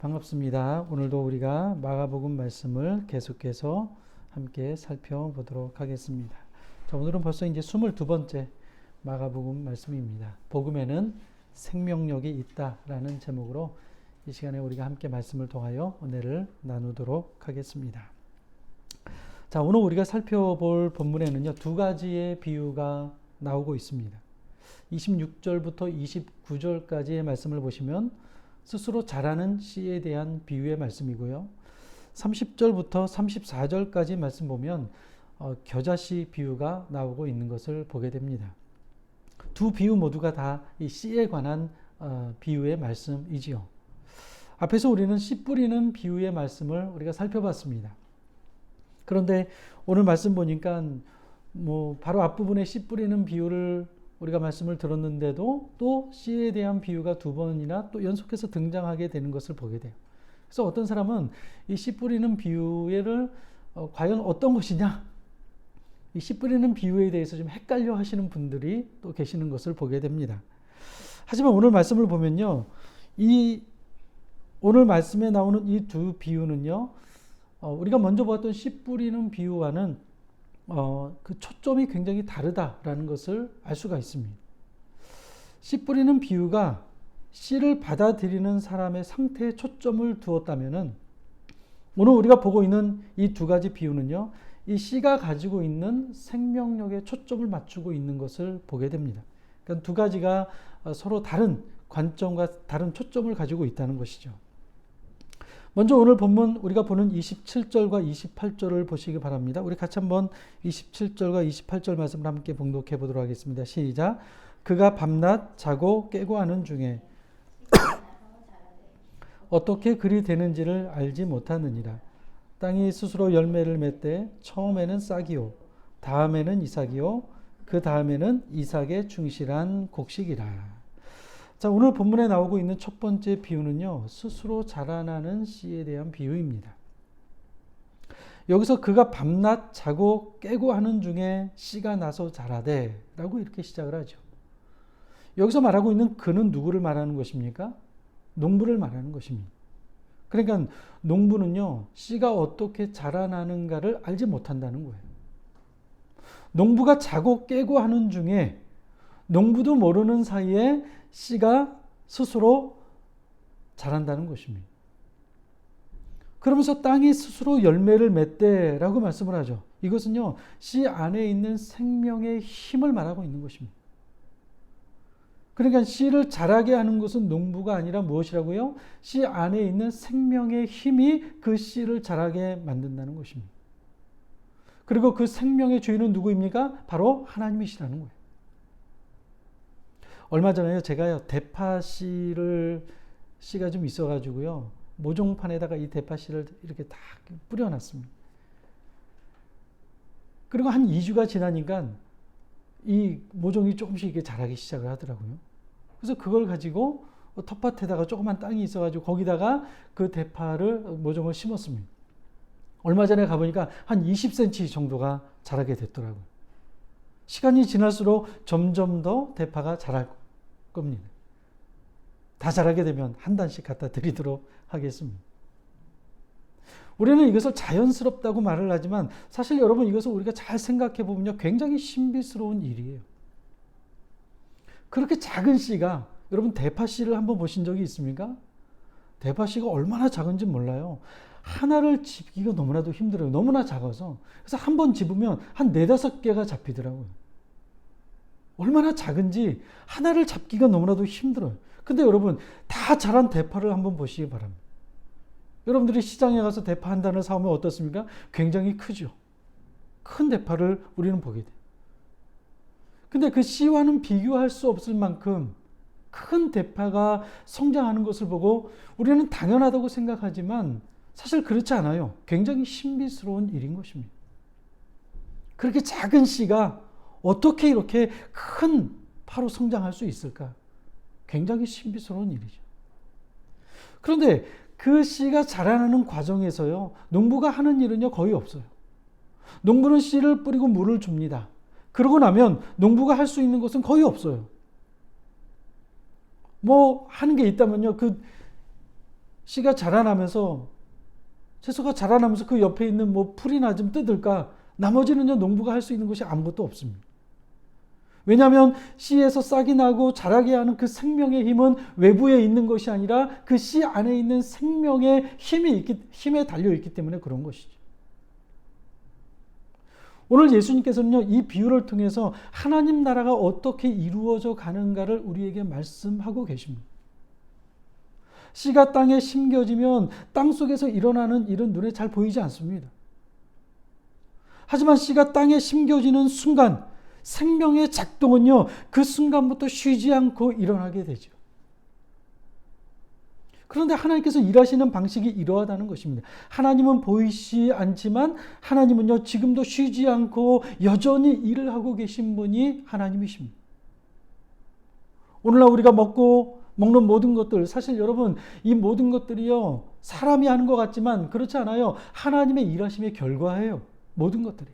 반갑습니다. 오늘도 우리가 마가복음 말씀을 계속해서 함께 살펴보도록 하겠습니다. 자, 오늘은 벌써 이제 22번째 마가복음 말씀입니다. 복음에는 생명력이 있다라는 제목으로 이 시간에 우리가 함께 말씀을 통하여 은혜를 나누도록 하겠습니다. 자, 오늘 우리가 살펴볼 본문에는요, 두 가지의 비유가 나오고 있습니다. 26절부터 29절까지의 말씀을 보시면 스스로 자라는 씨에 대한 비유의 말씀이고요. 30절부터 34절까지 말씀 보면 겨자씨 비유가 나오고 있는 것을 보게 됩니다. 두 비유 모두가 다 이 씨에 관한 비유의 말씀이지요. 앞에서 우리는 씨 뿌리는 비유의 말씀을 우리가 살펴봤습니다. 그런데 오늘 말씀 보니까 바로 앞부분에 씨 뿌리는 비유를 우리가 말씀을 들었는데도 또 씨에 대한 비유가 두 번이나 또 연속해서 등장하게 되는 것을 보게 돼요. 그래서 어떤 사람은 이 씨 뿌리는 비유를 과연 어떤 것이냐, 이 씨 뿌리는 비유에 대해서 좀 헷갈려 하시는 분들이 또 계시는 것을 보게 됩니다. 하지만 오늘 말씀을 보면요, 오늘 말씀에 나오는 이 두 비유는요, 우리가 먼저 보았던 씨 뿌리는 비유와는 그 초점이 굉장히 다르다라는 것을 알 수가 있습니다. 씨 뿌리는 비유가 씨를 받아들이는 사람의 상태에 초점을 두었다면은 오늘 우리가 보고 있는 이 두 가지 비유는요, 이 씨가 가지고 있는 생명력에 초점을 맞추고 있는 것을 보게 됩니다. 그러니까 두 가지가 서로 다른 관점과 다른 초점을 가지고 있다는 것이죠. 먼저 오늘 본문 우리가 보는 27절과 28절을 보시기 바랍니다. 우리 같이 한번 27절과 28절 말씀을 함께 봉독해 보도록 하겠습니다. 시작. 그가 밤낮 자고 깨고 하는 중에 어떻게 그리 되는지를 알지 못하느니라. 땅이 스스로 열매를 맺되 처음에는 싹이요 다음에는 이삭이요 그 다음에는 이삭의 충실한 곡식이라. 자, 오늘 본문에 나오고 있는 첫 번째 비유는요, 스스로 자라나는 씨에 대한 비유입니다. 여기서 그가 밤낮 자고 깨고 하는 중에 씨가 나서 자라되 라고 이렇게 시작을 하죠. 여기서 말하고 있는 그는 누구를 말하는 것입니까? 농부를 말하는 것입니다. 그러니까 농부는요, 씨가 어떻게 자라나는가를 알지 못한다는 거예요. 농부가 자고 깨고 하는 중에 농부도 모르는 사이에 씨가 스스로 자란다는 것입니다. 그러면서 땅이 스스로 열매를 맺대라고 말씀을 하죠. 이것은요, 씨 안에 있는 생명의 힘을 말하고 있는 것입니다. 그러니까 씨를 자라게 하는 것은 농부가 아니라 무엇이라고요? 씨 안에 있는 생명의 힘이 그 씨를 자라게 만든다는 것입니다. 그리고 그 생명의 주인은 누구입니까? 바로 하나님이시라는 거예요. 얼마 전에요, 제가요, 대파 씨가 좀 있어가지고요, 모종판에다가 이 대파 씨를 이렇게 다 뿌려놨습니다. 그리고 한 2주가 지나니까 이 모종이 조금씩 이렇게 자라기 시작을 하더라고요. 그래서 그걸 가지고 텃밭에다가 조그만 땅이 있어가지고 거기다가 그 대파를 모종을 심었습니다. 얼마 전에 가보니까 한 20cm 정도가 자라게 됐더라고요. 시간이 지날수록 점점 더 대파가 자랄 겁니다. 다 자라게 되면 한 단씩 갖다 드리도록 하겠습니다. 우리는 이것을 자연스럽다고 말을 하지만 사실 여러분, 이것을 우리가 잘 생각해 보면요, 굉장히 신비스러운 일이에요. 그렇게 작은 씨가, 여러분 대파 씨를 한번 보신 적이 있습니까? 대파 씨가 얼마나 작은지 몰라요. 하나를 집기가 너무나도 힘들어요. 너무나 작아서. 그래서 한 번 집으면 한 4-5개가 잡히더라고요. 얼마나 작은지 하나를 잡기가 너무나도 힘들어요. 근데 여러분, 다 자란 대파를 한번 보시기 바랍니다. 여러분들이 시장에 가서 대파 한 단을 사오면 어떻습니까? 굉장히 크죠. 큰 대파를 우리는 보게 돼요. 근데 그 씨와는 비교할 수 없을 만큼 큰 대파가 성장하는 것을 보고 우리는 당연하다고 생각하지만 사실 그렇지 않아요. 굉장히 신비스러운 일인 것입니다. 그렇게 작은 씨가 어떻게 이렇게 큰 파로 성장할 수 있을까? 굉장히 신비스러운 일이죠. 그런데 그 씨가 자라나는 과정에서요, 농부가 하는 일은요, 거의 없어요. 농부는 씨를 뿌리고 물을 줍니다. 그러고 나면 농부가 할 수 있는 것은 거의 없어요. 하는 게 있다면요, 그 씨가 자라나면서 채소가 자라나면서 그 옆에 있는 뭐 풀이나 좀 뜯을까? 나머지는요, 농부가 할 수 있는 것이 아무것도 없습니다. 왜냐하면 씨에서 싹이 나고 자라게 하는 그 생명의 힘은 외부에 있는 것이 아니라 그 씨 안에 있는 생명의 힘에 달려있기 때문에 그런 것이죠. 오늘 예수님께서는요, 이 비유를 통해서 하나님 나라가 어떻게 이루어져 가는가를 우리에게 말씀하고 계십니다. 씨가 땅에 심겨지면 땅 속에서 일어나는 일은 눈에 잘 보이지 않습니다. 하지만 씨가 땅에 심겨지는 순간 생명의 작동은요, 그 순간부터 쉬지 않고 일어나게 되죠. 그런데 하나님께서 일하시는 방식이 이러하다는 것입니다. 하나님은 보이지 않지만 하나님은요, 지금도 쉬지 않고 여전히 일을 하고 계신 분이 하나님이십니다. 오늘날 우리가 먹는 모든 것들, 사실 여러분, 이 모든 것들이요, 사람이 하는 것 같지만 그렇지 않아요. 하나님의 일하심의 결과예요. 모든 것들이.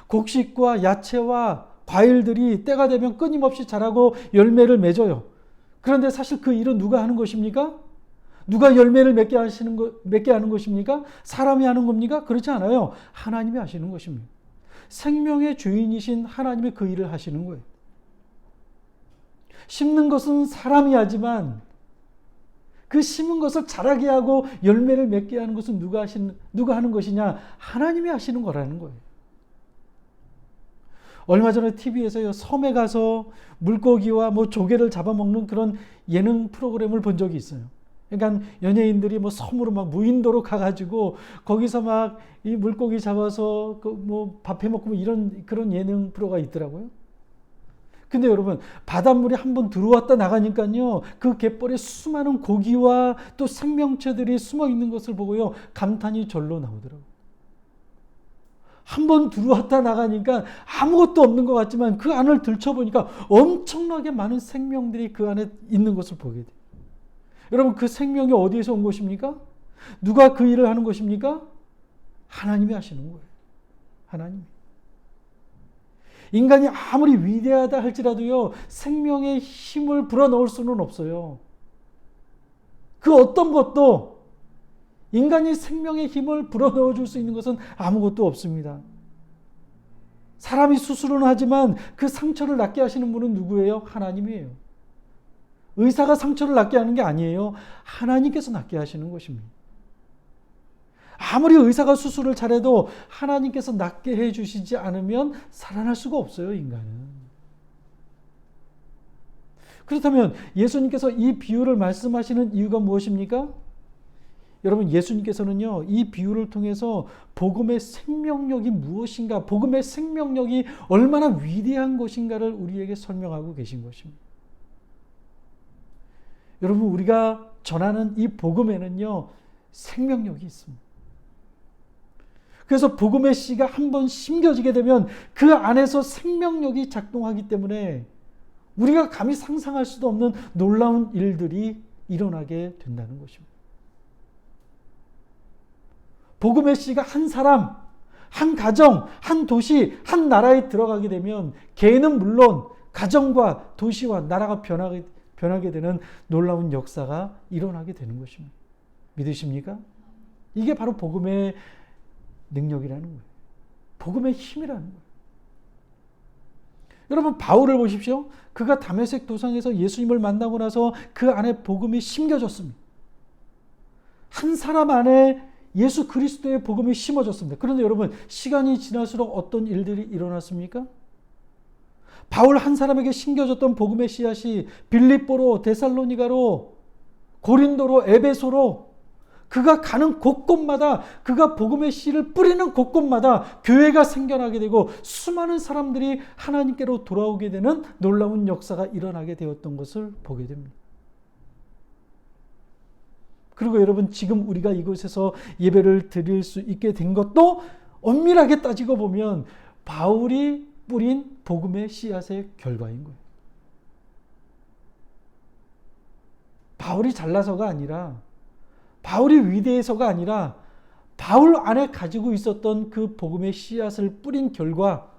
곡식과 야채와 과일들이 때가 되면 끊임없이 자라고 열매를 맺어요. 그런데 사실 그 일은 누가 하는 것입니까? 누가 열매를 맺게 하는 것입니까? 사람이 하는 겁니까? 그렇지 않아요. 하나님이 하시는 것입니다. 생명의 주인이신 하나님이 그 일을 하시는 거예요. 심는 것은 사람이 하지만 그 심은 것을 자라게 하고 열매를 맺게 하는 것은 누가 하는 것이냐? 하나님이 하시는 거라는 거예요. 얼마 전에 TV에서요, 섬에 가서 물고기와 뭐 조개를 잡아먹는 그런 예능 프로그램을 본 적이 있어요. 그러니까 연예인들이 뭐 섬으로 막 무인도로 가가지고 거기서 막 이 물고기 잡아서 그 뭐 밥 해먹고 뭐 이런 그런 예능 프로가 있더라고요. 근데 여러분, 바닷물이 한번 들어왔다 나가니까요, 그 갯벌에 수많은 고기와 또 생명체들이 숨어 있는 것을 보고요, 감탄이 절로 나오더라고요. 한번 들어왔다 나가니까 아무것도 없는 것 같지만 그 안을 들춰보니까 엄청나게 많은 생명들이 그 안에 있는 것을 보게 돼요. 여러분, 그 생명이 어디에서 온 것입니까? 누가 그 일을 하는 것입니까? 하나님이 하시는 거예요. 하나님이. 인간이 아무리 위대하다 할지라도요, 생명의 힘을 불어넣을 수는 없어요. 그 어떤 것도 인간이 생명의 힘을 불어넣어 줄 수 있는 것은 아무것도 없습니다. 사람이 수술은 하지만 그 상처를 낫게 하시는 분은 누구예요? 하나님이에요. 의사가 상처를 낫게 하는 게 아니에요. 하나님께서 낫게 하시는 것입니다. 아무리 의사가 수술을 잘해도 하나님께서 낫게 해주시지 않으면 살아날 수가 없어요, 인간은. 그렇다면 예수님께서 이 비유를 말씀하시는 이유가 무엇입니까? 여러분, 예수님께서는요, 이 비유를 통해서 복음의 생명력이 무엇인가, 복음의 생명력이 얼마나 위대한 것인가를 우리에게 설명하고 계신 것입니다. 여러분, 우리가 전하는 이 복음에는요, 생명력이 있습니다. 그래서 복음의 씨가 한번 심겨지게 되면 그 안에서 생명력이 작동하기 때문에 우리가 감히 상상할 수도 없는 놀라운 일들이 일어나게 된다는 것입니다. 복음의 씨가 한 사람, 한 가정, 한 도시, 한 나라에 들어가게 되면 개는 물론 가정과 도시와 나라가 변하게 되는 놀라운 역사가 일어나게 되는 것입니다. 믿으십니까? 이게 바로 복음의 능력이라는 거예요. 복음의 힘이라는 거예요. 여러분, 바울을 보십시오. 그가 다메섹 도상에서 예수님을 만나고 나서 그 안에 복음이 심겨졌습니다. 한 사람 안에 예수 그리스도의 복음이 심어졌습니다. 그런데 여러분, 시간이 지날수록 어떤 일들이 일어났습니까? 바울 한 사람에게 심겨졌던 복음의 씨앗이 빌립보로, 데살로니가로, 고린도로, 에베소로, 그가 가는 곳곳마다, 그가 복음의 씨를 뿌리는 곳곳마다 교회가 생겨나게 되고 수많은 사람들이 하나님께로 돌아오게 되는 놀라운 역사가 일어나게 되었던 것을 보게 됩니다. 그리고 여러분, 지금 우리가 이곳에서 예배를 드릴 수 있게 된 것도 엄밀하게 따지고 보면 바울이 뿌린 복음의 씨앗의 결과인 거예요. 바울이 잘나서가 아니라, 바울이 위대해서가 아니라 바울 안에 가지고 있었던 그 복음의 씨앗을 뿌린 결과,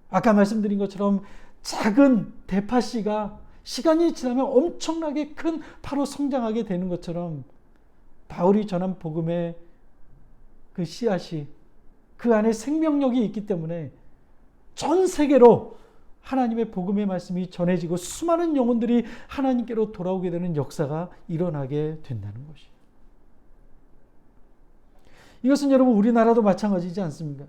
아까 말씀드린 것처럼 작은 대파씨가 시간이 지나면 엄청나게 큰 파로 성장하게 되는 것처럼 바울이 전한 복음의 그 씨앗이 그 안에 생명력이 있기 때문에 전 세계로 하나님의 복음의 말씀이 전해지고 수많은 영혼들이 하나님께로 돌아오게 되는 역사가 일어나게 된다는 것이에요. 이것은 여러분 우리나라도 마찬가지지 않습니까?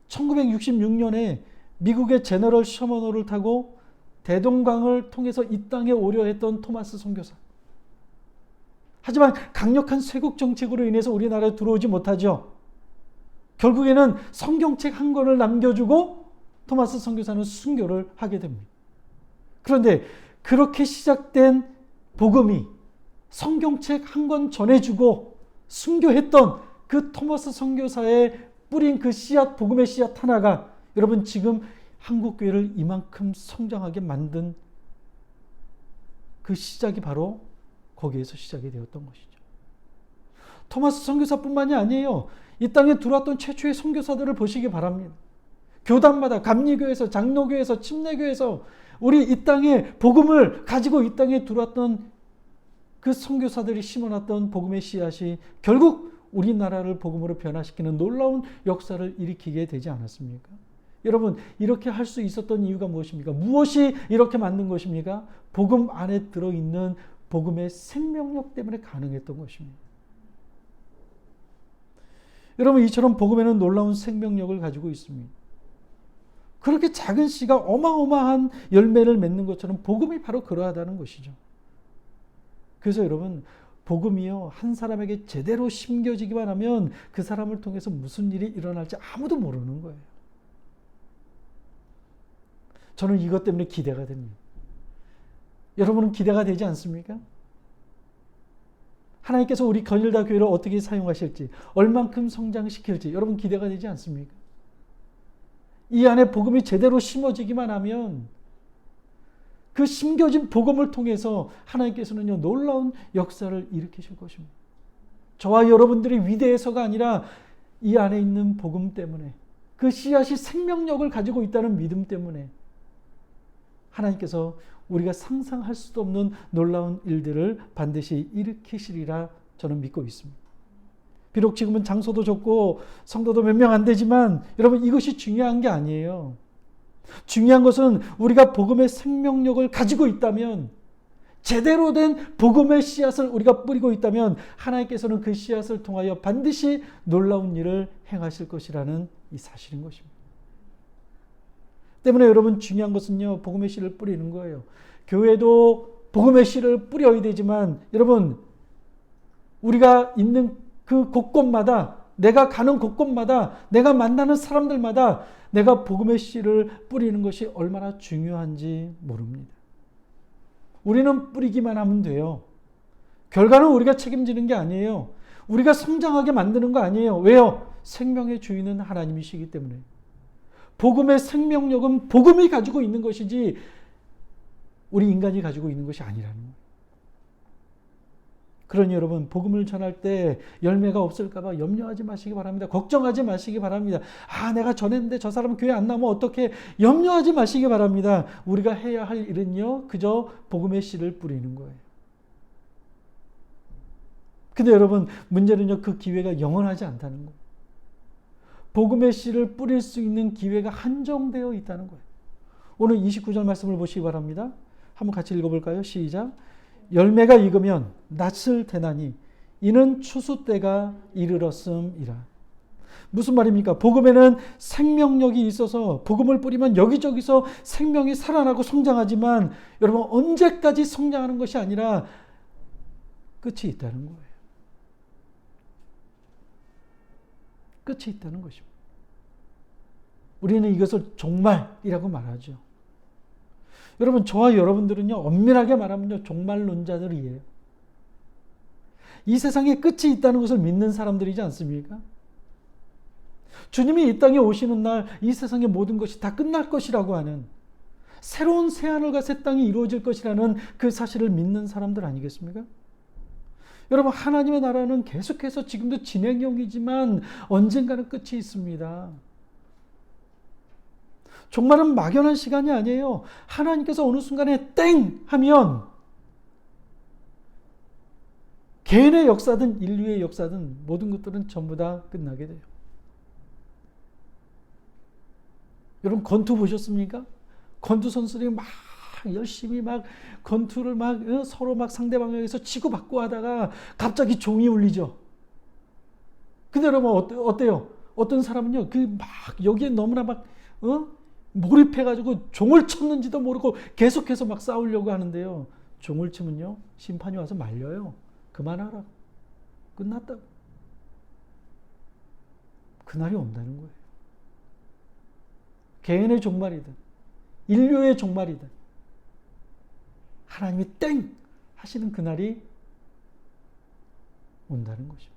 1966년에 미국의 제너럴 셔먼호를 타고 대동강을 통해서 이 땅에 오려 했던 토마스 선교사. 하지만 강력한 쇄국 정책으로 인해서 우리나라에 들어오지 못하죠. 결국에는 성경책 한 권을 남겨주고 토마스 선교사는 순교를 하게 됩니다. 그런데 그렇게 시작된 복음이 성경책 한 권 전해주고 순교했던 그 토마스 선교사의 뿌린 그 씨앗, 복음의 씨앗 하나가 여러분 지금 한국교회를 이만큼 성장하게 만든 그 시작이 바로 거기에서 시작이 되었던 것이죠. 토마스 선교사뿐만이 아니에요. 이 땅에 들어왔던 최초의 선교사들을 보시기 바랍니다. 교단마다 감리교회에서 장로교회에서 침례교회에서 우리 이 땅에 복음을 가지고 이 땅에 들어왔던 그 선교사들이 심어놨던 복음의 씨앗이 결국 우리나라를 복음으로 변화시키는 놀라운 역사를 일으키게 되지 않았습니까? 여러분 이렇게 할 수 있었던 이유가 무엇입니까? 무엇이 이렇게 만든 것입니까? 복음 안에 들어있는 복음의 생명력 때문에 가능했던 것입니다. 여러분 이처럼 복음에는 놀라운 생명력을 가지고 있습니다. 그렇게 작은 씨가 어마어마한 열매를 맺는 것처럼 복음이 바로 그러하다는 것이죠. 그래서 여러분 복음이요 한 사람에게 제대로 심겨지기만 하면 그 사람을 통해서 무슨 일이 일어날지 아무도 모르는 거예요. 저는 이것 때문에 기대가 됩니다. 여러분은 기대가 되지 않습니까? 하나님께서 우리 건일다 교회를 어떻게 사용하실지, 얼만큼 성장시킬지 여러분 기대가 되지 않습니까? 이 안에 복음이 제대로 심어지기만 하면 그 심겨진 복음을 통해서 하나님께서는요 놀라운 역사를 일으키실 것입니다. 저와 여러분들이 위대해서가 아니라 이 안에 있는 복음 때문에 그 씨앗이 생명력을 가지고 있다는 믿음 때문에 하나님께서 우리가 상상할 수도 없는 놀라운 일들을 반드시 일으키시리라 저는 믿고 있습니다. 비록 지금은 장소도 좁고 성도도 몇 명 안 되지만 여러분 이것이 중요한 게 아니에요. 중요한 것은 우리가 복음의 생명력을 가지고 있다면, 제대로 된 복음의 씨앗을 우리가 뿌리고 있다면 하나님께서는 그 씨앗을 통하여 반드시 놀라운 일을 행하실 것이라는 이 사실인 것입니다. 때문에 여러분 중요한 것은요 복음의 씨를 뿌리는 거예요. 교회도 복음의 씨를 뿌려야 되지만 여러분 우리가 있는 그 곳곳마다, 내가 가는 곳곳마다, 내가 만나는 사람들마다 내가 복음의 씨를 뿌리는 것이 얼마나 중요한지 모릅니다. 우리는 뿌리기만 하면 돼요. 결과는 우리가 책임지는 게 아니에요. 우리가 성장하게 만드는 거 아니에요. 왜요? 생명의 주인은 하나님이시기 때문에. 복음의 생명력은 복음이 가지고 있는 것이지 우리 인간이 가지고 있는 것이 아니라는 거예요. 그러니 여러분 복음을 전할 때 열매가 없을까 봐 염려하지 마시기 바랍니다. 걱정하지 마시기 바랍니다. 아 내가 전했는데 저 사람 교회 안 나오면 어떻게, 염려하지 마시기 바랍니다. 우리가 해야 할 일은요 그저 복음의 씨를 뿌리는 거예요. 근데 여러분 문제는요 그 기회가 영원하지 않다는 거예요. 복음의 씨를 뿌릴 수 있는 기회가 한정되어 있다는 거예요. 오늘 29절 말씀을 보시기 바랍니다. 한번 같이 읽어볼까요? 시작. 열매가 익으면 낯을 대나니 이는 추수 때가 이르렀음이라. 무슨 말입니까? 복음에는 생명력이 있어서 복음을 뿌리면 여기저기서 생명이 살아나고 성장하지만 여러분 언제까지 성장하는 것이 아니라 끝이 있다는 거예요. 끝이 있다는 것입니다. 우리는 이것을 종말이라고 말하죠. 여러분 저와 여러분들은요 엄밀하게 말하면요 종말론자들이에요. 이 세상에 끝이 있다는 것을 믿는 사람들이지 않습니까? 주님이 이 땅에 오시는 날 이 세상의 모든 것이 다 끝날 것이라고 하는, 새로운 새하늘과 새 땅이 이루어질 것이라는 그 사실을 믿는 사람들 아니겠습니까? 여러분 하나님의 나라는 계속해서 지금도 진행형이지만 언젠가는 끝이 있습니다. 종말은 막연한 시간이 아니에요. 하나님께서 어느 순간에 땡 하면 개인의 역사든 인류의 역사든 모든 것들은 전부 다 끝나게 돼요. 여러분 권투 보셨습니까? 권투 선수들이 막 열심히 막 권투를 막 서로 막 상대방에게서 치고받고 하다가 갑자기 종이 울리죠. 근데 여러분 어때요? 어떤 사람은요 그 막 여기에 너무나 막 몰입해가지고 종을 쳤는지도 모르고 계속해서 막 싸우려고 하는데요. 종을 치면요 심판이 와서 말려요. 그만하라. 끝났다고. 그날이 온다는 거예요. 개인의 종말이든 인류의 종말이든 하나님이 땡 하시는 그날이 온다는 것입니다.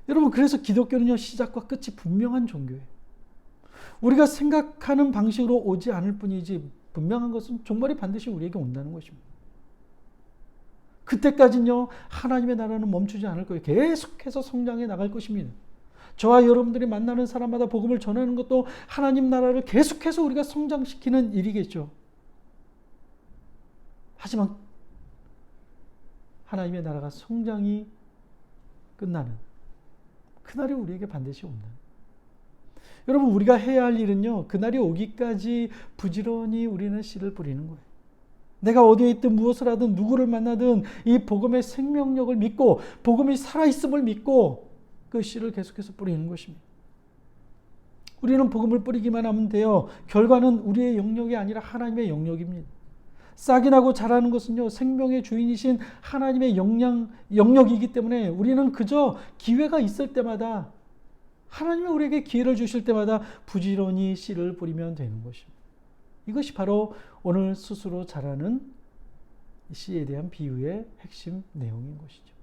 여러분 그래서 기독교는요 시작과 끝이 분명한 종교예요. 우리가 생각하는 방식으로 오지 않을 뿐이지 분명한 것은 종말이 반드시 우리에게 온다는 것입니다. 그때까지는요 하나님의 나라는 멈추지 않을 거예요. 계속해서 성장해 나갈 것입니다. 저와 여러분들이 만나는 사람마다 복음을 전하는 것도 하나님 나라를 계속해서 우리가 성장시키는 일이겠죠. 하지만 하나님의 나라가 성장이 끝나는 그날이 우리에게 반드시 온다. 여러분 우리가 해야 할 일은요 그날이 오기까지 부지런히 우리는 씨를 뿌리는 거예요. 내가 어디에 있든 무엇을 하든 누구를 만나든 이 복음의 생명력을 믿고 복음이 살아있음을 믿고 그 씨를 계속해서 뿌리는 것입니다. 우리는 복음을 뿌리기만 하면 돼요. 결과는 우리의 영역이 아니라 하나님의 영역입니다. 싹이 나고 자라는 것은요 생명의 주인이신 하나님의 영역이기 때문에 우리는 그저 기회가 있을 때마다 하나님이 우리에게 기회를 주실 때마다 부지런히 씨를 뿌리면 되는 것입니다. 이것이 바로 오늘 스스로 자라는 씨에 대한 비유의 핵심 내용인 것이죠.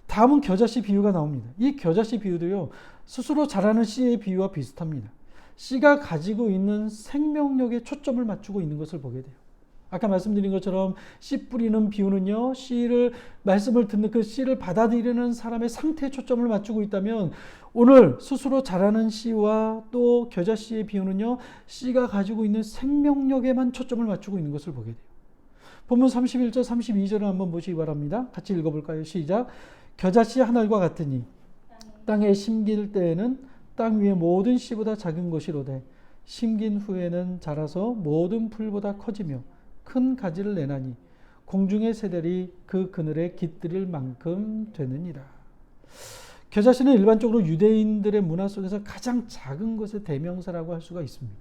다음은 겨자씨 비유가 나옵니다. 이 겨자씨 비유도요 스스로 자라는 씨의 비유와 비슷합니다. 씨가 가지고 있는 생명력에 초점을 맞추고 있는 것을 보게 돼요. 아까 말씀드린 것처럼 씨 뿌리는 비유는요 씨를 말씀을 듣는 그 씨를 받아들이는 사람의 상태에 초점을 맞추고 있다면 오늘 스스로 자라는 씨와 또 겨자씨의 비유는요 씨가 가지고 있는 생명력에만 초점을 맞추고 있는 것을 보게 돼요. 본문 31절 32절을 한번 보시기 바랍니다. 같이 읽어볼까요? 시작. 겨자씨 한 알과 같으니 땅에 심길 때에는 땅 위의 모든 씨보다 작은 것이로되 심긴 후에는 자라서 모든 풀보다 커지며 큰 가지를 내나니 공중의 새들이 그 그늘에 깃들일 만큼 되느니라. 겨자씨는 일반적으로 유대인들의 문화 속에서 가장 작은 것의 대명사라고 할 수가 있습니다.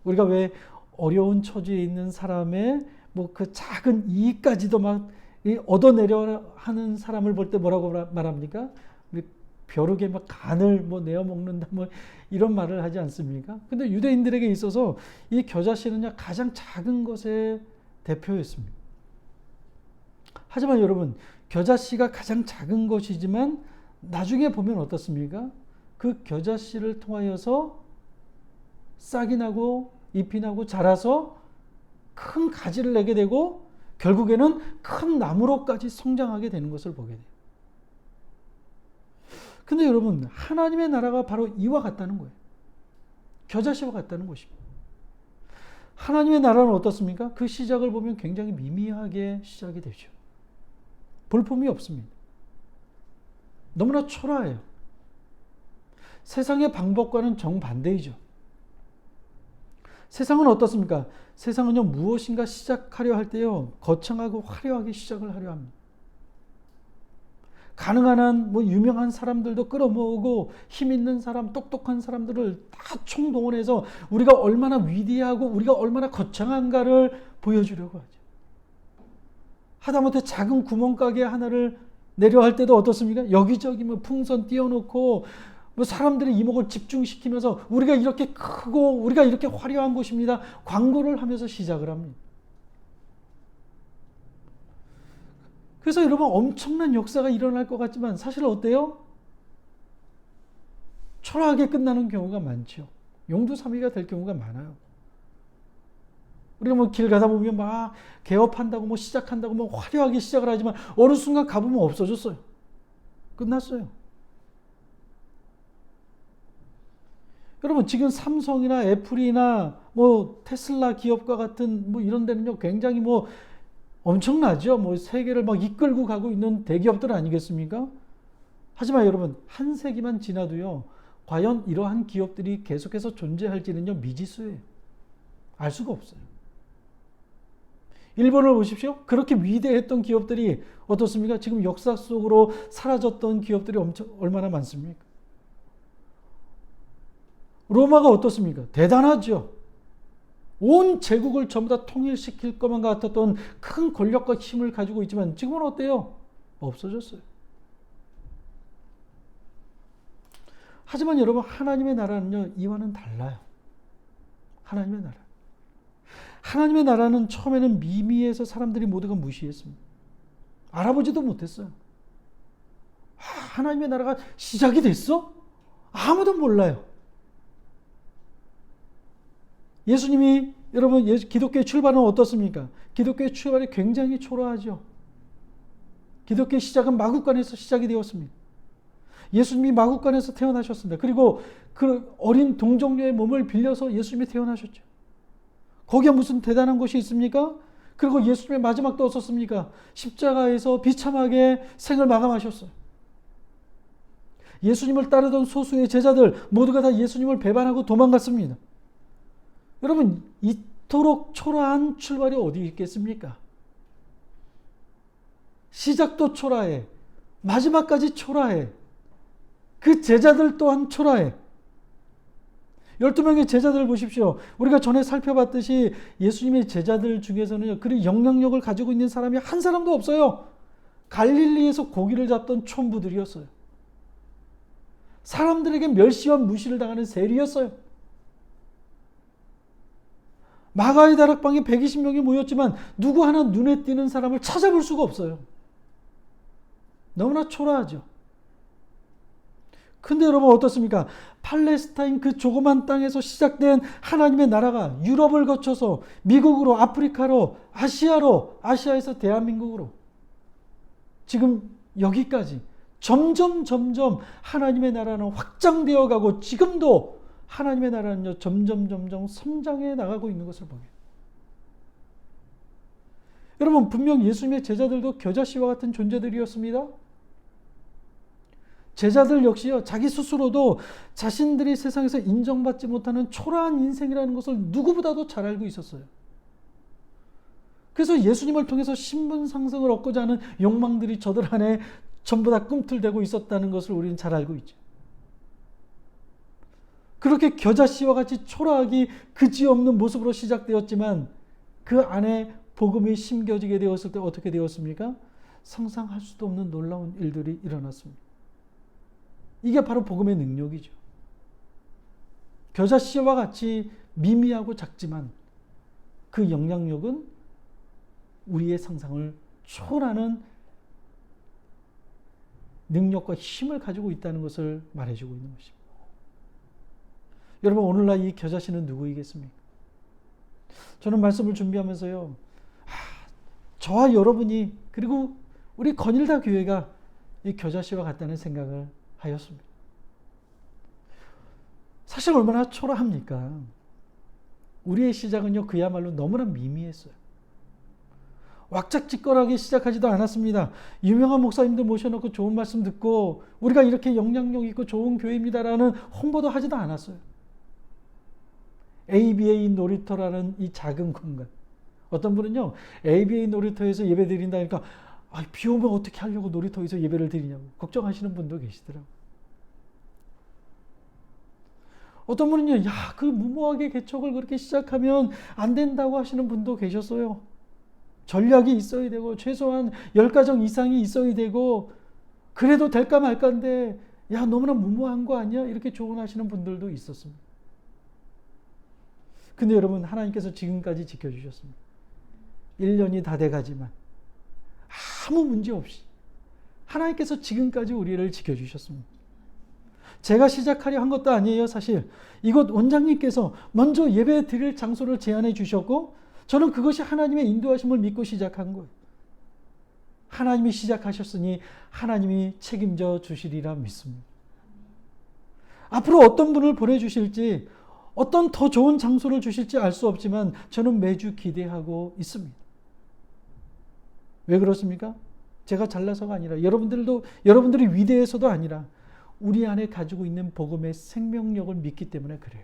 우리가 왜 어려운 처지에 있는 사람의 뭐 그 작은 이익까지도 막 얻어내려 하는 사람을 볼 때 뭐라고 말합니까? 벼룩에 막 간을 뭐 내어 먹는다 뭐 이런 말을 하지 않습니까? 근데 유대인들에게 있어서 이 겨자씨는요 가장 작은 것의 대표였습니다. 하지만 여러분 겨자씨가 가장 작은 것이지만 나중에 보면 어떻습니까? 그 겨자씨를 통하여서 싹이 나고 잎이 나고 자라서 큰 가지를 내게 되고 결국에는 큰 나무로까지 성장하게 되는 것을 보게 돼요. 근데 여러분 하나님의 나라가 바로 이와 같다는 거예요. 겨자씨와 같다는 것입니다. 하나님의 나라는 어떻습니까? 그 시작을 보면 굉장히 미미하게 시작이 되죠. 볼품이 없습니다. 너무나 초라해요. 세상의 방법과는 정반대이죠. 세상은 어떻습니까? 세상은요 무엇인가 시작하려 할 때요 거창하고 화려하게 시작을 하려 합니다. 가능한 한 뭐 유명한 사람들도 끌어모으고 힘 있는 사람, 똑똑한 사람들을 다 총동원해서 우리가 얼마나 위대하고 우리가 얼마나 거창한가를 보여주려고 하죠. 하다못해 작은 구멍가게 하나를 내려 할 때도 어떻습니까? 여기저기 뭐 풍선 띄워놓고 뭐 사람들의 이목을 집중시키면서 우리가 이렇게 크고 우리가 이렇게 화려한 곳입니다. 광고를 하면서 시작을 합니다. 그래서 여러분 엄청난 역사가 일어날 것 같지만 사실 어때요? 초라하게 끝나는 경우가 많죠. 용두사미가 될 경우가 많아요. 우리가 뭐 길 가다 보면 막 개업한다고 뭐 시작한다고 뭐 화려하게 시작을 하지만 어느 순간 가보면 없어졌어요. 끝났어요. 여러분 지금 삼성이나 애플이나 뭐 테슬라 기업과 같은 뭐 이런 데는요 굉장히 뭐 엄청나죠. 뭐 세계를 막 이끌고 가고 있는 대기업들 아니겠습니까? 하지만 여러분 한 세기만 지나도요 과연 이러한 기업들이 계속해서 존재할지는요 미지수예요. 알 수가 없어요. 일본을 보십시오. 그렇게 위대했던 기업들이 어떻습니까? 지금 역사 속으로 사라졌던 기업들이 얼마나 많습니까? 로마가 어떻습니까? 대단하죠. 온 제국을 전부 다 통일시킬 것만 같았던 큰 권력과 힘을 가지고 있지만 지금은 어때요? 없어졌어요. 하지만 여러분 하나님의 나라는요 이와는 달라요. 하나님의 나라. 하나님의 나라는 처음에는 미미해서 사람들이 모두가 무시했습니다. 알아보지도 못했어요. 하나님의 나라가 시작이 됐어? 아무도 몰라요. 예수님이 여러분 기독교의 출발은 어떻습니까? 기독교의 출발이 굉장히 초라하죠. 기독교의 시작은 마국간에서 시작이 되었습니다. 예수님이 마국간에서 태어나셨습니다. 그리고 그 어린 동정녀의 몸을 빌려서 예수님이 태어나셨죠. 거기에 무슨 대단한 것이 있습니까? 그리고 예수님의 마지막도 어떻습니까? 십자가에서 비참하게 생을 마감하셨어요. 예수님을 따르던 소수의 제자들 모두가 다 예수님을 배반하고 도망갔습니다. 여러분 이토록 초라한 출발이 어디 있겠습니까? 시작도 초라해. 마지막까지 초라해. 그 제자들 또한 초라해. 12명의 제자들을 보십시오. 우리가 전에 살펴봤듯이 예수님의 제자들 중에서는 그리 영향력을 가지고 있는 사람이 한 사람도 없어요. 갈릴리에서 고기를 잡던 촌부들이었어요. 사람들에게 멸시와 무시를 당하는 세리였어요. 마가의 다락방에 120명이 모였지만 누구 하나 눈에 띄는 사람을 찾아볼 수가 없어요. 너무나 초라하죠. 근데 여러분 어떻습니까? 팔레스타인 그 조그만 땅에서 시작된 하나님의 나라가 유럽을 거쳐서 미국으로, 아프리카로, 아시아로, 아시아에서 대한민국으로 지금 여기까지 점점 하나님의 나라는 확장되어 가고 지금도 하나님의 나라는요 점점 성장해 나가고 있는 것을 보게. 여러분 분명 예수님의 제자들도 겨자씨와 같은 존재들이었습니다. 제자들 역시요 자기 스스로도 자신들이 세상에서 인정받지 못하는 초라한 인생이라는 것을 누구보다도 잘 알고 있었어요. 그래서 예수님을 통해서 신분 상승을 얻고자 하는 욕망들이 저들 안에 전부 다 꿈틀대고 있었다는 것을 우리는 잘 알고 있죠. 그렇게 겨자씨와 같이 초라하기 그지없는 모습으로 시작되었지만 그 안에 복음이 심겨지게 되었을 때 어떻게 되었습니까? 상상할 수도 없는 놀라운 일들이 일어났습니다. 이게 바로 복음의 능력이죠. 겨자씨와 같이 미미하고 작지만 그 영향력은 우리의 상상을 초월하는 능력과 힘을 가지고 있다는 것을 말해주고 있는 것입니다. 여러분 오늘날 이 겨자씨는 누구이겠습니까? 저는 말씀을 준비하면서요. 저와 여러분이 그리고 우리 건일다 교회가 이 겨자씨와 같다는 생각을 하였습니다. 사실 얼마나 초라합니까? 우리의 시작은요 그야말로 너무나 미미했어요. 왁작지껄하게 시작하지도 않았습니다. 유명한 목사님들 모셔놓고 좋은 말씀 듣고 우리가 이렇게 영향력 있고 좋은 교회입니다라는 홍보도 하지도 않았어요. ABA 놀이터라는 이 작은 공간. 어떤 분은요 ABA 놀이터에서 예배 드린다니까 비 오면 어떻게 하려고 놀이터에서 예배를 드리냐고 걱정하시는 분도 계시더라고요. 어떤 분은요 그 무모하게 개척을 그렇게 시작하면 안 된다고 하시는 분도 계셨어요. 전략이 있어야 되고 최소한 10가정 이상이 있어야 되고 그래도 될까 말까인데 너무나 무모한 거 아니야? 이렇게 조언하시는 분들도 있었습니다. 근데 여러분 하나님께서 지금까지 지켜주셨습니다. 1년이 다 돼가지만 아무 문제 없이 하나님께서 지금까지 우리를 지켜주셨습니다. 제가 시작하려 한 것도 아니에요. 사실 이곳 원장님께서 먼저 예배 드릴 장소를 제안해 주셨고 저는 그것이 하나님의 인도하심을 믿고 시작한 거예요. 하나님이 시작하셨으니 하나님이 책임져 주시리라 믿습니다. 앞으로 어떤 분을 보내주실지, 어떤 더 좋은 장소를 주실지 알 수 없지만 저는 매주 기대하고 있습니다. 왜 그렇습니까? 제가 잘나서가 아니라 여러분들이 위대해서도 아니라 우리 안에 가지고 있는 복음의 생명력을 믿기 때문에 그래요.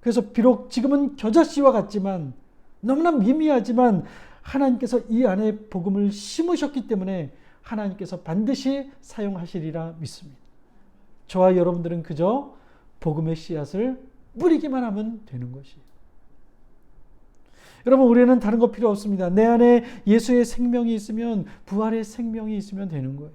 그래서 비록 지금은 겨자씨와 같지만 너무나 미미하지만 하나님께서 이 안에 복음을 심으셨기 때문에 하나님께서 반드시 사용하시리라 믿습니다. 저와 여러분들은 그저 복음의 씨앗을 뿌리기만 하면 되는 것이에요. 여러분, 우리는 다른 거 필요 없습니다. 내 안에 예수의 생명이 있으면, 부활의 생명이 있으면 되는 거예요.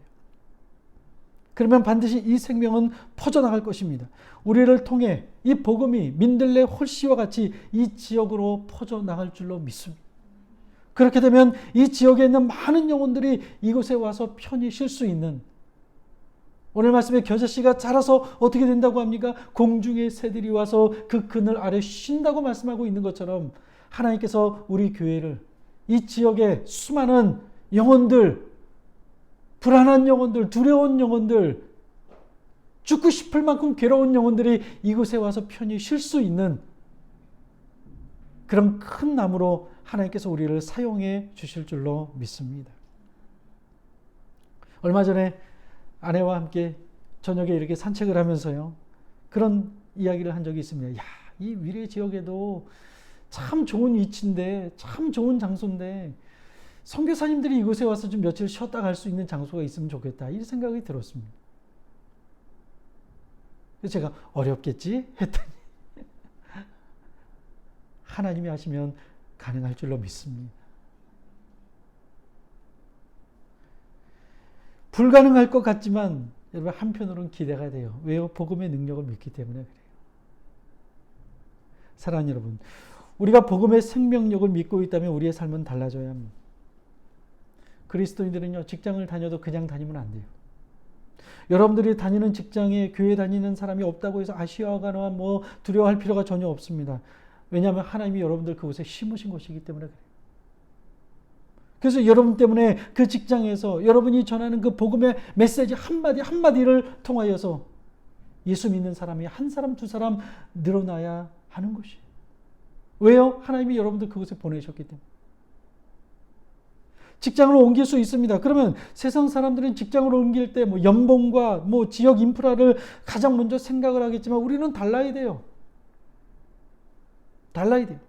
그러면 반드시 이 생명은 퍼져나갈 것입니다. 우리를 통해 이 복음이 민들레 홀씨와 같이 이 지역으로 퍼져나갈 줄로 믿습니다. 그렇게 되면 이 지역에 있는 많은 영혼들이 이곳에 와서 편히 쉴 수 있는, 오늘 말씀에 겨자씨가 자라서 어떻게 된다고 합니까? 공중의 새들이 와서 그 그늘 아래 쉰다고 말씀하고 있는 것처럼 하나님께서 우리 교회를, 이 지역의 수많은 영혼들, 불안한 영혼들, 두려운 영혼들, 죽고 싶을 만큼 괴로운 영혼들이 이곳에 와서 편히 쉴 수 있는 그런 큰 나무로 하나님께서 우리를 사용해 주실 줄로 믿습니다. 얼마 전에 아내와 함께 저녁에 이렇게 산책을 하면서요, 그런 이야기를 한 적이 있습니다. 야, 이 위례 지역에도 참 좋은 위치인데, 참 좋은 장소인데 선교사님들이 이곳에 와서 좀 며칠 쉬었다 갈 수 있는 장소가 있으면 좋겠다, 이 생각이 들었습니다. 그래서 제가 어렵겠지 했더니 하나님이 하시면 가능할 줄로 믿습니다. 불가능할 것 같지만 여러분, 한편으로는 기대가 돼요. 왜요? 복음의 능력을 믿기 때문에 그래요. 사랑하는 여러분, 우리가 복음의 생명력을 믿고 있다면 우리의 삶은 달라져야 합니다. 그리스도인들은요, 직장을 다녀도 그냥 다니면 안 돼요. 여러분들이 다니는 직장에 교회 다니는 사람이 없다고 해서 아쉬워하거나 두려워할 필요가 전혀 없습니다. 왜냐하면 하나님이 여러분들 그곳에 심으신 것이기 때문에 그래요. 그래서 여러분 때문에 그 직장에서 여러분이 전하는 그 복음의 메시지 한마디 한마디를 통하여서 예수 믿는 사람이 한 사람 두 사람 늘어나야 하는 것이에요. 왜요? 하나님이 여러분들 그곳에 보내셨기 때문에. 직장을 옮길 수 있습니다. 그러면 세상 사람들은 직장을 옮길 때 연봉과 지역 인프라를 가장 먼저 생각을 하겠지만 우리는 달라야 돼요. 달라야 돼요.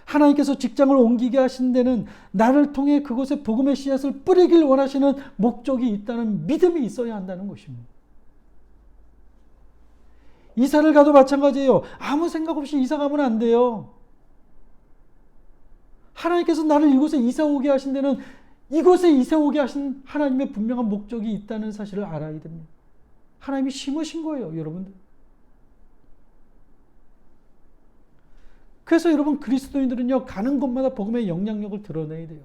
하나님께서 직장을 옮기게 하신 데는 나를 통해 그곳에 복음의 씨앗을 뿌리길 원하시는 목적이 있다는 믿음이 있어야 한다는 것입니다. 이사를 가도 마찬가지예요. 아무 생각 없이 이사 가면 안 돼요. 하나님께서 나를 이곳에 이사 오게 하신 데는 이곳에 이사 오게 하신 하나님의 분명한 목적이 있다는 사실을 알아야 됩니다. 하나님이 심으신 거예요, 여러분들. 그래서 여러분, 그리스도인들은요, 가는 곳마다 복음의 영향력을 드러내야 돼요.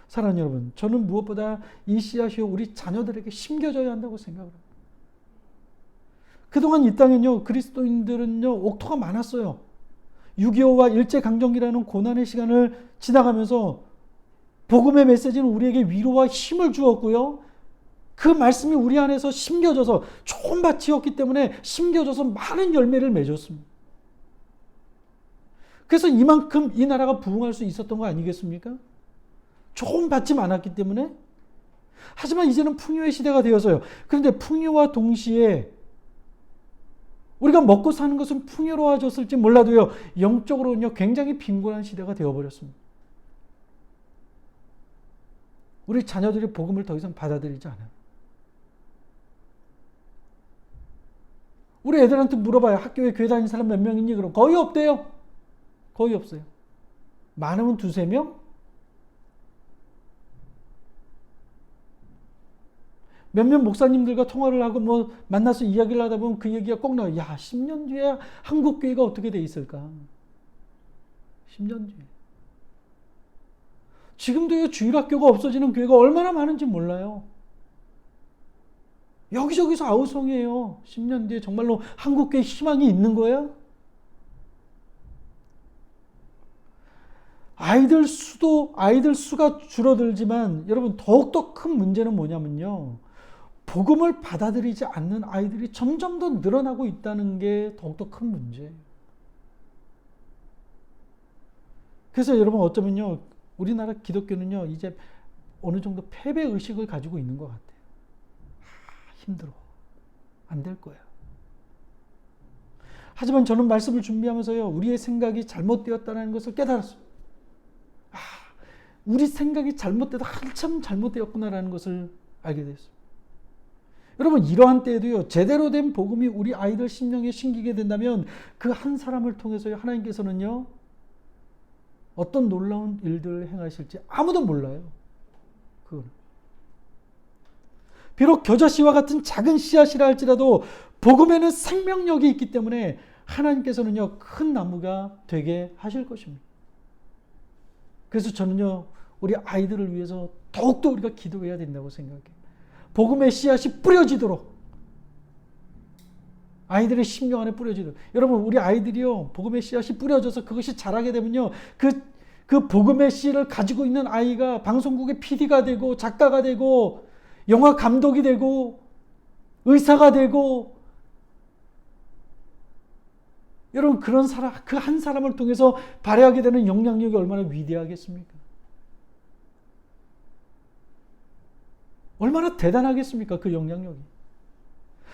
사랑하는 여러분, 저는 무엇보다 이 씨앗이 우리 자녀들에게 심겨져야 한다고 생각을 합니다. 그동안 이 땅은요, 그리스도인들은요, 옥토가 많았어요. 6.25와 일제강점기라는 고난의 시간을 지나가면서 복음의 메시지는 우리에게 위로와 힘을 주었고요. 그 말씀이 우리 안에서 심겨져서 좋은 밭이었기 때문에 심겨져서 많은 열매를 맺었습니다. 그래서 이만큼 이 나라가 부흥할 수 있었던 거 아니겠습니까? 좋은 밭이 많았기 때문에. 하지만 이제는 풍요의 시대가 되어서요. 그런데 풍요와 동시에 우리가 먹고 사는 것은 풍요로워졌을지 몰라도요, 영적으로는요, 굉장히 빈곤한 시대가 되어버렸습니다. 우리 자녀들이 복음을 더 이상 받아들이지 않아요. 우리 애들한테 물어봐요. 학교에 교회 다니는 사람 몇 명 있니? 그럼 거의 없대요. 거의 없어요. 많으면 두세 명? 몇몇 목사님들과 통화를 하고 만나서 이야기를 하다 보면 그 얘기가 꼭 나와요. 야, 10년 뒤에 한국 교회가 어떻게 돼 있을까? 10년 뒤에. 지금도 주일학교가 없어지는 교회가 얼마나 많은지 몰라요. 여기저기서 아우성이에요. 10년 뒤에 정말로 한국 교회 희망이 있는 거야? 아이들 수가 줄어들지만 여러분 더욱더 큰 문제는 뭐냐면요. 복음을 받아들이지 않는 아이들이 점점 더 늘어나고 있다는 게 더욱더 큰 문제예요. 그래서 여러분 어쩌면요. 우리나라 기독교는요. 이제 어느 정도 패배 의식을 가지고 있는 것 같아요. 힘들어. 안 될 거야. 하지만 저는 말씀을 준비하면서요. 우리의 생각이 잘못되었다는 것을 깨달았어요. 우리 생각이 잘못되다 한참 잘못되었구나라는 것을 알게 됐어요. 여러분 이러한 때에도요. 제대로 된 복음이 우리 아이들 심령에 심기게 된다면 그 한 사람을 통해서요. 하나님께서는요. 어떤 놀라운 일들을 행하실지 아무도 몰라요. 그건. 비록 겨자씨와 같은 작은 씨앗이라 할지라도 복음에는 생명력이 있기 때문에 하나님께서는요. 큰 나무가 되게 하실 것입니다. 그래서 저는요. 우리 아이들을 위해서 더욱더 우리가 기도해야 된다고 생각해요. 복음의 씨앗이 뿌려지도록 아이들의 심령 안에 뿌려지도록 여러분 우리 아이들이요. 복음의 씨앗이 뿌려져서 그것이 자라게 되면요. 그 복음의 씨를 가지고 있는 아이가 방송국의 PD가 되고 작가가 되고 영화 감독이 되고 의사가 되고 여러분 그런 사람 그 한 사람을 통해서 발휘하게 되는 영향력이 얼마나 위대하겠습니까? 얼마나 대단하겠습니까? 그 영향력이.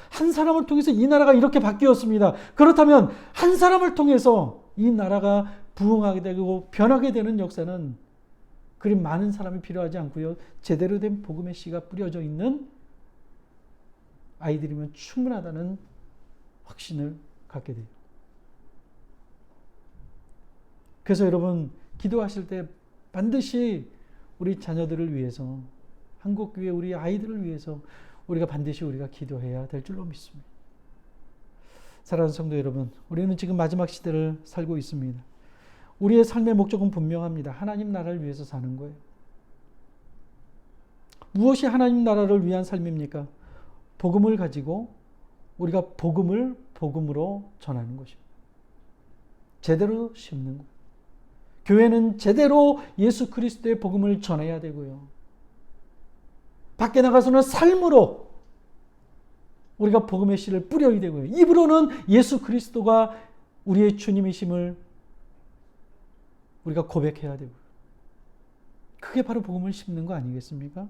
한 사람을 통해서 이 나라가 이렇게 바뀌었습니다. 그렇다면 한 사람을 통해서 이 나라가 부흥하게 되고 변하게 되는 역사는 그리 많은 사람이 필요하지 않고요. 제대로 된 복음의 씨가 뿌려져 있는 아이들이면 충분하다는 확신을 갖게 돼요. 그래서 여러분 기도하실 때 반드시 우리 자녀들을 위해서 한국교회 우리 아이들을 위해서 우리가 반드시 우리가 기도해야 될 줄로 믿습니다. 사랑하는 성도 여러분, 우리는 지금 마지막 시대를 살고 있습니다. 우리의 삶의 목적은 분명합니다. 하나님 나라를 위해서 사는 거예요. 무엇이 하나님 나라를 위한 삶입니까? 복음을 가지고 우리가 복음을 복음으로 전하는 것입니다. 제대로 심는 거예요. 교회는 제대로 예수 그리스도의 복음을 전해야 되고요. 밖에 나가서는 삶으로 우리가 복음의 씨를 뿌려야 되고요. 입으로는 예수 그리스도가 우리의 주님이심을 우리가 고백해야 되고요. 그게 바로 복음을 심는 거 아니겠습니까?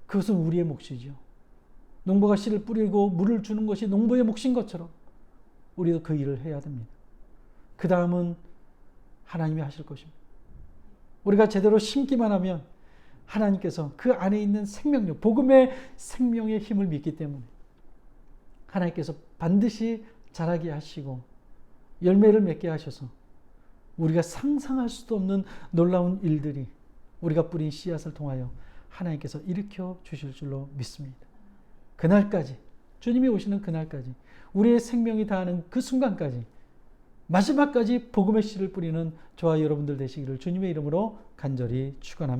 그것은 우리의 몫이죠. 농부가 씨를 뿌리고 물을 주는 것이 농부의 몫인 것처럼 우리도 그 일을 해야 됩니다. 그 다음은 하나님이 하실 것입니다. 우리가 제대로 심기만 하면 하나님께서 그 안에 있는 생명력, 복음의 생명의 힘을 믿기 때문에 하나님께서 반드시 자라게 하시고 열매를 맺게 하셔서 우리가 상상할 수도 없는 놀라운 일들이 우리가 뿌린 씨앗을 통하여 하나님께서 일으켜 주실 줄로 믿습니다. 그날까지, 주님이 오시는 그날까지, 우리의 생명이 다하는 그 순간까지 마지막까지 복음의 씨를 뿌리는 저와 여러분들 되시기를 주님의 이름으로 간절히 축원합니다.